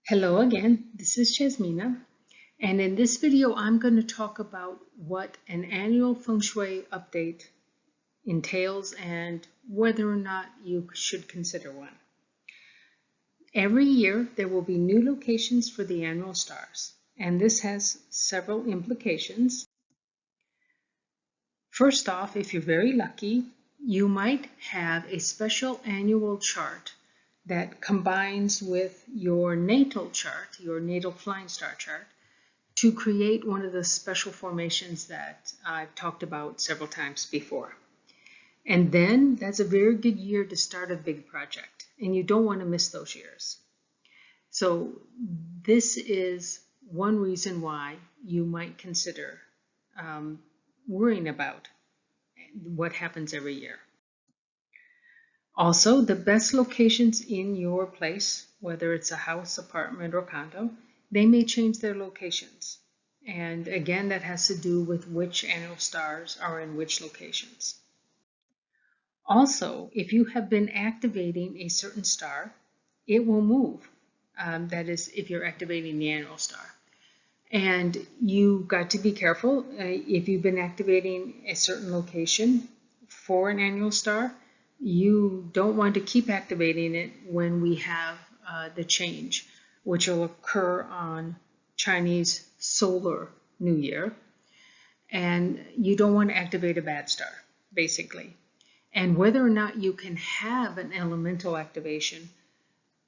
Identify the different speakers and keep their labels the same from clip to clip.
Speaker 1: Hello again, this is Jasmina, and in this video I'm going to talk about what an annual Feng Shui update entails and whether or not you should consider one. Every year there will be new locations for the annual stars, and this has several implications. First off, if you're very lucky, you might have a special annual chart that combines with your natal chart, your natal flying star chart, to create one of the special formations that I've talked about several times before. And then that's a very good year to start a big project, and you don't want to miss those years. So this is one reason why you might consider worrying about what happens every year. Also, the best locations in your place, whether it's a house, apartment, or condo, they may change their locations. And again, that has to do with which annual stars are in which locations. Also, if you have been activating a certain star, it will move. That is, if you're activating the annual star. And you got to be careful. If you've been activating a certain location for an annual star, you don't want to keep activating it when we have the change, which will occur on Chinese solar New Year. And you don't want to activate a bad star, basically. And whether or not you can have an elemental activation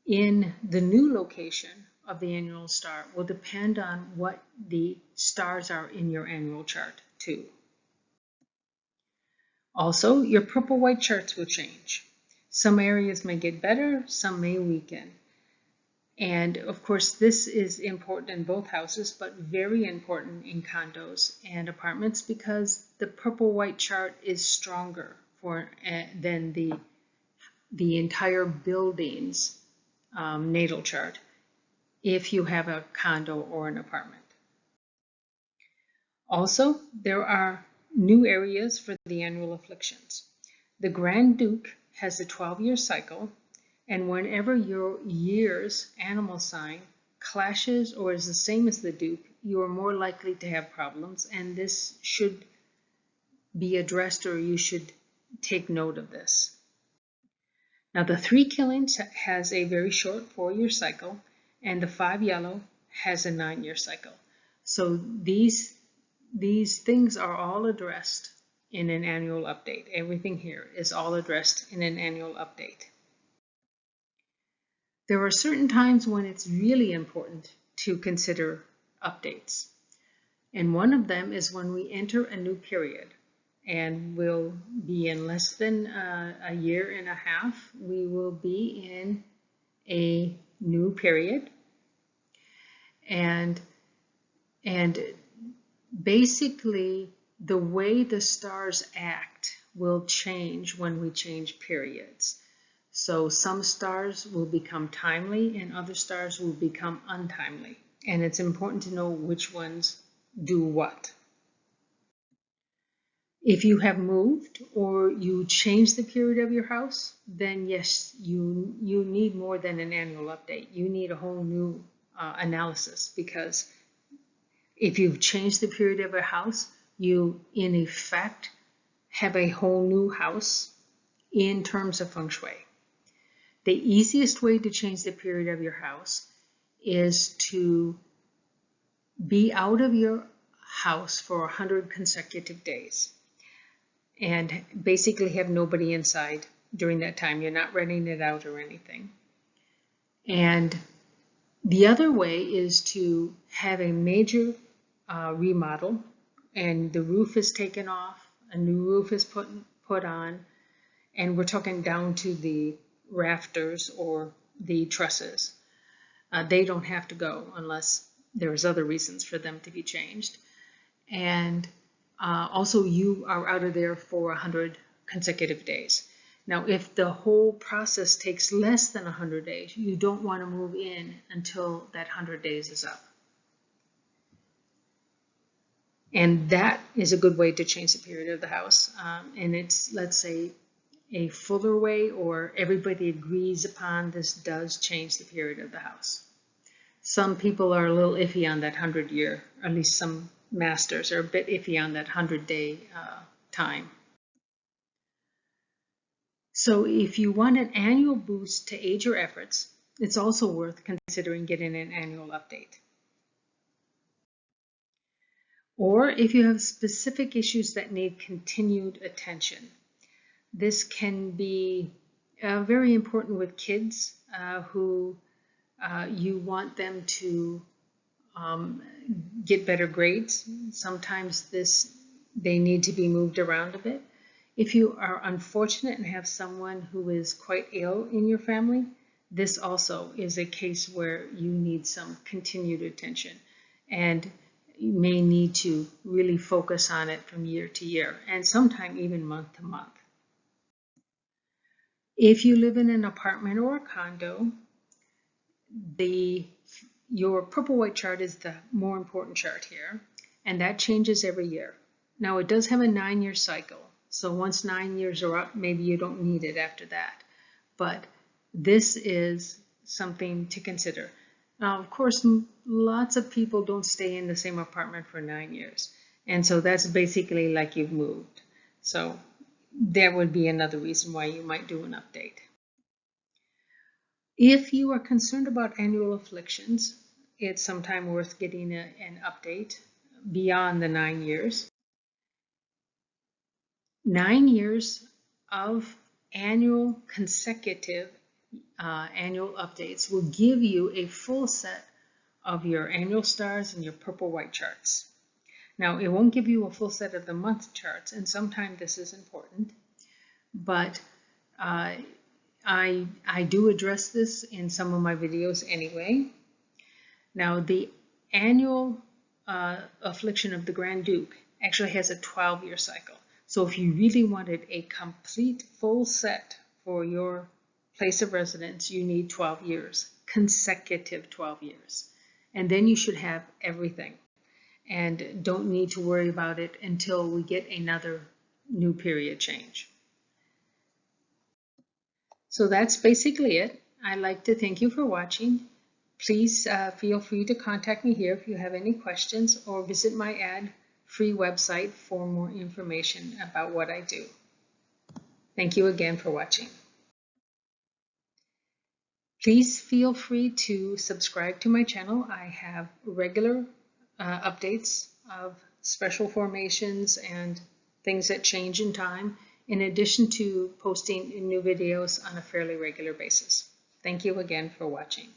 Speaker 1: in the new location of the annual star will depend on what the stars are in your annual chart too. Also, your purple-white charts will change. Some areas may get better, some may weaken. And of course, this is important in both houses, but very important in condos and apartments because the purple-white chart is stronger than the entire building's natal chart if you have a condo or an apartment. Also, there are new areas for the annual afflictions. The Grand Duke has a 12-year cycle, and whenever your year's animal sign clashes or is the same as the Duke, you are more likely to have problems, and this should be addressed, or you should take note of this. Now, the 3 Killings has a very short 4-year cycle, and the 5 Yellow has a 9-year cycle. So these things are all addressed in an annual update. Everything here is all addressed in an annual update. There are certain times when it's really important to consider updates. And one of them is when we enter a new period. And we'll be in less than a year and a half. We will be in a new period. And basically, the way the stars act will change when we change periods. So some stars will become timely and other stars will become untimely. And it's important to know which ones do what. If you have moved or you change the period of your house, then yes, you need more than an annual update. You need a whole new analysis, because if you've changed the period of a house, you in effect have a whole new house in terms of Feng Shui. The easiest way to change the period of your house is to be out of your house for 100 consecutive days and basically have nobody inside during that time. You're not renting it out or anything. And the other way is to have a major remodel, and the roof is taken off, a new roof is put on, and we're talking down to the rafters or the trusses. They don't have to go unless there's other reasons for them to be changed. And also, you are out of there for 100 consecutive days. Now, if the whole process takes less than 100 days, you don't want to move in until that 100 days is up. And that is a good way to change the period of the house. And it's, let's say, a fuller way, or everybody agrees upon this does change the period of the house. Some people are a little iffy on that 100-year, or at least some masters are a bit iffy on that 100-day time. So if you want an annual boost to aid your efforts, it's also worth considering getting an annual update. Or if you have specific issues that need continued attention. This can be very important with kids who you want them to get better grades. Sometimes they need to be moved around a bit. If you are unfortunate and have someone who is quite ill in your family, this also is a case where you need some continued attention, and you may need to really focus on it from year to year, and sometime even month to month. If you live in an apartment or a condo, your purple-white chart is the more important chart here, and that changes every year. Now, it does have a 9-year cycle, so once 9 years are up, maybe you don't need it after that. But this is something to consider. Now, of course, lots of people don't stay in the same apartment for 9 years, and so that's basically like you've moved. So there would be another reason why you might do an update. If you are concerned about annual afflictions, it's sometimes worth getting an update beyond the 9 years. 9 years of annual consecutive annual updates will give you a full set of your annual stars and your purple-white charts. Now, it won't give you a full set of the month charts, and sometimes this is important, but I do address this in some of my videos anyway. Now, the annual affliction of the Grand Duke actually has a 12-year cycle. So if you really wanted a complete full set for your place of residence, you need 12 years, consecutive 12 years. And then you should have everything and don't need to worry about it until we get another new period change. So that's basically it. I'd like to thank you for watching. Please feel free to contact me here if you have any questions, or visit my ad-free website for more information about what I do. Thank you again for watching. Please feel free to subscribe to my channel. I have regular updates of special formations and things that change in time, in addition to posting new videos on a fairly regular basis. Thank you again for watching.